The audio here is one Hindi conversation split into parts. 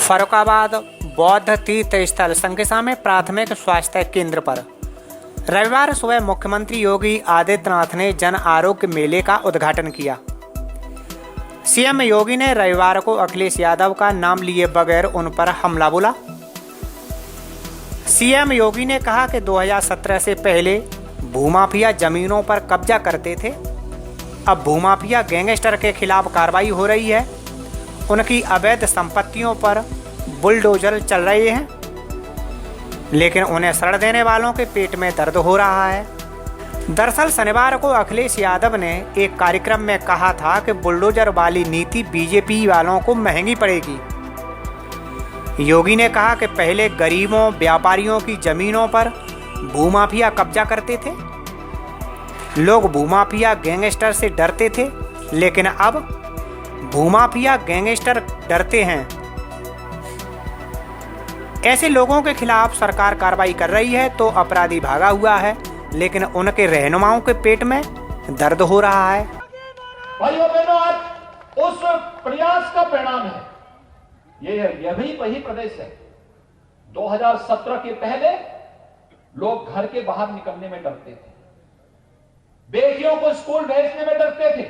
फर्रुखाबाद बौद्ध तीर्थ स्थल संकिसा में प्राथमिक स्वास्थ्य केंद्र पर रविवार सुबह मुख्यमंत्री योगी आदित्यनाथ ने जन आरोग्य मेले का उद्घाटन किया। सीएम योगी ने रविवार को अखिलेश यादव का नाम लिए बगैर उन पर हमला बोला। सीएम योगी ने कहा कि 2017 से पहले भूमाफिया जमीनों पर कब्जा करते थे, अब भूमाफिया गैंगस्टर के खिलाफ कार्रवाई हो रही है। उनकी अवैध संपत्तियों पर बुलडोजर चल रहे हैं, लेकिन उन्हें सड़ देने वालों के पेट में दर्द हो रहा है। दरअसल शनिवार को अखिलेश यादव ने एक कार्यक्रम में कहा था कि बुलडोजर वाली नीति बीजेपी वालों को महंगी पड़ेगी। योगी ने कहा कि पहले गरीबों व्यापारियों की जमीनों पर भूमाफिया कब्जा करते थे, लोग भूमाफिया गैंगस्टर से डरते थे, लेकिन अब भूमाफिया गैंगस्टर डरते हैं। ऐसे लोगों के खिलाफ सरकार कार्रवाई कर रही है तो अपराधी भागा हुआ है, लेकिन उनके रहनुमाओं के पेट में दर्द हो रहा है। भाइयों बहनों, आज उस प्रयास का परिणाम है। यह भी वही प्रदेश है। 2017 के पहले लोग घर के बाहर निकलने में डरते थे, बेटियों को स्कूल भेजने में डरते थे,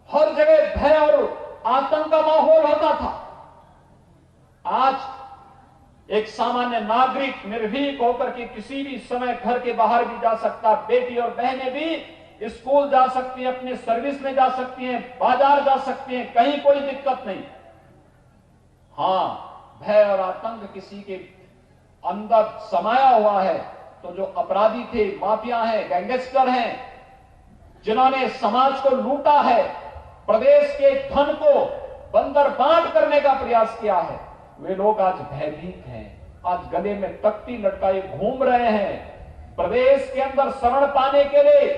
हर जगह भय और आतंक का माहौल होता था। आज एक सामान्य नागरिक निर्भीक होकर के किसी भी समय घर के बाहर भी जा सकता, बेटी और बहनें भी स्कूल जा सकती हैं, अपने सर्विस में जा सकती हैं, बाजार जा सकती हैं, कहीं कोई दिक्कत नहीं। हां, भय और आतंक किसी के अंदर समाया हुआ है तो जो अपराधी थे, माफिया हैं, गैंगस्टर हैं, जिन्होंने समाज को लूटा है, प्रदेश के धन को बंदर बांट करने का प्रयास किया है, वे लोग आज भयभीत हैं। आज गले में तख्ती लटकाए घूम रहे हैं, प्रदेश के अंदर शरण पाने के लिए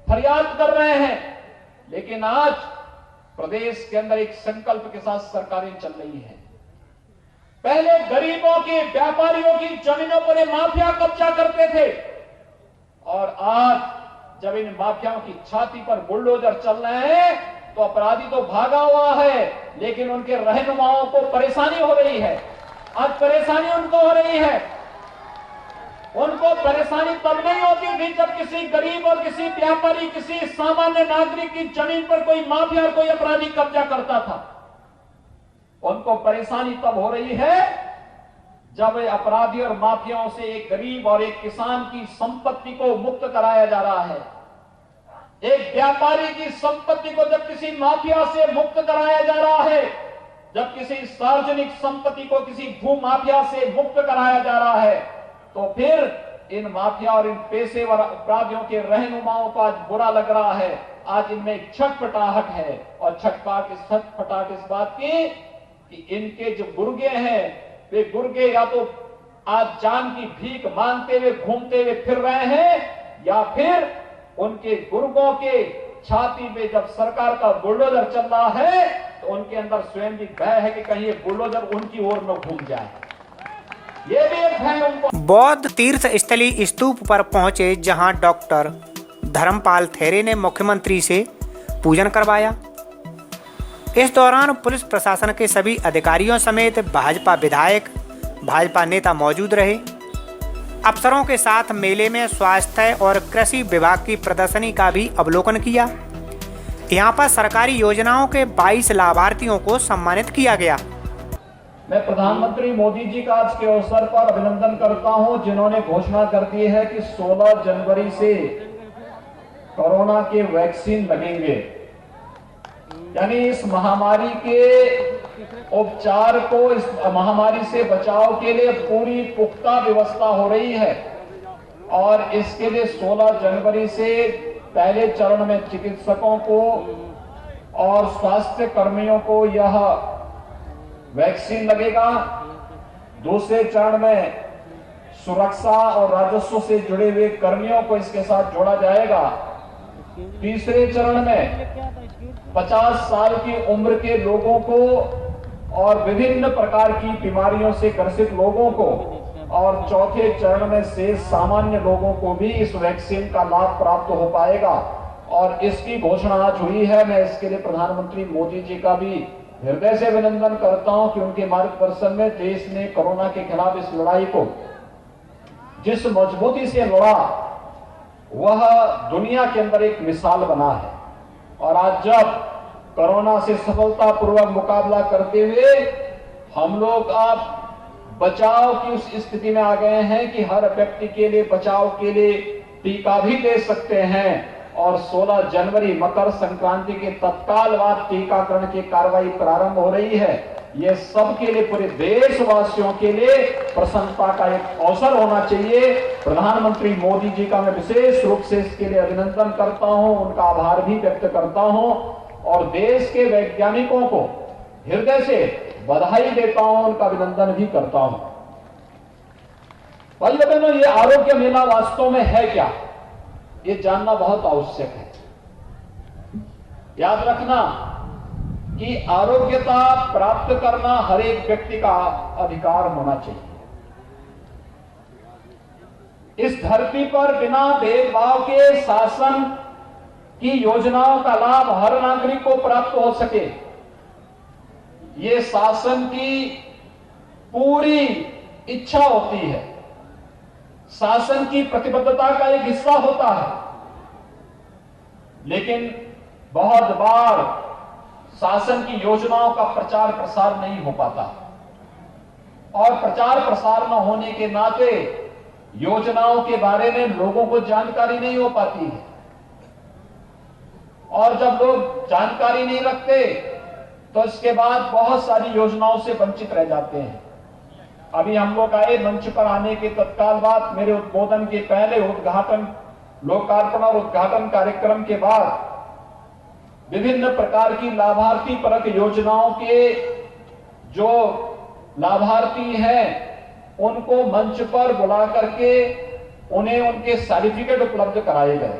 फरियाद कर रहे हैं। लेकिन आज प्रदेश के अंदर एक संकल्प के साथ सरकारें चल रही है। पहले गरीबों की, व्यापारियों की जमीनों पर ये माफिया कब्जा करते थे, और आज जब इन माफियाओं की छाती पर बुलडोजर चल रहे हैं तो अपराधी तो भागा हुआ है, लेकिन उनके रहनुमाओं को परेशानी हो रही है। आज परेशानी उनको हो रही है। उनको परेशानी तब नहीं होती थी जब किसी गरीब और किसी व्यापारी, किसी सामान्य नागरिक की जमीन पर कोई माफिया और कोई अपराधी कब्जा करता था। उनको परेशानी तब हो रही है जब अपराधी और माफियाओं से एक गरीब और एक किसान की संपत्ति को मुक्त कराया जा रहा है। एक व्यापारी की संपत्ति को जब किसी माफिया से मुक्त कराया जा रहा है, जब किसी सार्वजनिक संपत्ति को किसी भू माफिया से मुक्त कराया जा रहा है, तो फिर इन माफिया और इन पेशेवर अपराधियों के रहनुमाओं को आज बुरा लग रहा है। आज इनमें एक छटपटाहट है, और छटपटाहट इस बात की कि इनके जो गुर्गे हैं, वे गुर्गे या तो आज जान की भीख मांगते हुए घूमते हुए फिर रहे हैं, या फिर उनके गुर्गों के छाती पे जब सरकार का बुलडोजर चल रहा है तो उनके अंदर स्वयं भी भय है कि कहीं ये बुलडोजर उनकी ओर न घूम जाए। ये भी एक भय उनको। बौद्ध तीर्थ स्थली स्तूप पर पहुंचे, जहां डॉक्टर धर्मपाल थेरे ने मुख्यमंत्री से पूजन करवाया। इस दौरान पुलिस प्रशासन के सभी अधिकारियों समेत भाजपा विधायक, भाजपा नेता मौजूद रहे। अफसरों के साथ मेले में स्वास्थ्य और कृषि विभाग की प्रदर्शनी का भी अवलोकन किया। यहां पर सरकारी योजनाओं के 22 लाभार्थियों को सम्मानित किया गया। मैं प्रधानमंत्री मोदी जी का आज के अवसर पर अभिनंदन करता हूं, जिन्होंने घोषणा कर दी है कि 16 जनवरी से कोरोना के वैक्सीन लगेंगे। यानी इस महामारी के उपचार को, इस महामारी से बचाव के लिए पूरी पुख्ता व्यवस्था हो रही है, और इसके लिए 16 जनवरी से पहले चरण में चिकित्सकों को और स्वास्थ्य कर्मियों को यह वैक्सीन लगेगा। दूसरे चरण में सुरक्षा और राजस्व से जुड़े हुए कर्मियों को इसके साथ जोड़ा जाएगा। तीसरे चरण में 50 साल की उम्र के लोगों को और विभिन्न प्रकार की बीमारियों से ग्रसित लोगों को, और चौथे चरण में से सामान्य लोगों को भी इस वैक्सीन का लाभ प्राप्त हो पाएगा। और इसकी घोषणा आज हुई है। मैं इसके लिए प्रधानमंत्री मोदी जी का भी हृदय से अभिनंदन करता हूं कि उनके मार्गदर्शन में देश ने कोरोना के खिलाफ इस लड़ाई को जिस मजबूती से लड़ा वह दुनिया के अंदर एक मिसाल बना है। और आज जब कोरोना से सफलतापूर्वक मुकाबला करते हुए हम लोग अब बचाव की उस स्थिति में आ गए हैं कि हर व्यक्ति के लिए बचाव के लिए टीका भी दे सकते हैं। और 16 जनवरी मकर संक्रांति के तत्काल बाद टीकाकरण की कार्रवाई प्रारंभ हो रही है। ये सबके लिए, पूरे देशवासियों के लिए प्रसन्नता का एक अवसर होना चाहिए। प्रधानमंत्री मोदी जी का मैं विशेष रूप से इसके लिए अभिनंदन करता हूं, उनका आभार भी व्यक्त करता हूं और देश के वैज्ञानिकों को हृदय से बधाई देता हूं, उनका अभिनंदन भी करता हूं। भाई बहनों, ये आरोग्य मेला वास्तव में है क्या, ये जानना बहुत आवश्यक है। याद रखना कि आरोग्यता प्राप्त करना हर एक व्यक्ति का अधिकार होना चाहिए। इस धरती पर बिना भेदभाव के शासन की योजनाओं का लाभ हर नागरिक को प्राप्त हो सके, ये शासन की पूरी इच्छा होती है, शासन की प्रतिबद्धता का एक हिस्सा होता है। लेकिन बहुत बार शासन की योजनाओं का प्रचार प्रसार नहीं हो पाता और प्रचार प्रसार न होने के नाते योजनाओं के बारे में लोगों को जानकारी नहीं हो पाती है। और जब लोग जानकारी नहीं रखते तो इसके बाद बहुत सारी योजनाओं से वंचित रह जाते हैं। अभी हम लोग आए मंच पर आने के तत्काल बाद मेरे उद्बोधन के पहले उद्घाटन, लोकार्पण और उद्घाटन कार्यक्रम के बाद विभिन्न प्रकार की लाभार्थी परक योजनाओं के जो लाभार्थी हैं उनको मंच पर बुला करके उन्हें उनके सर्टिफिकेट उपलब्ध कराए गए।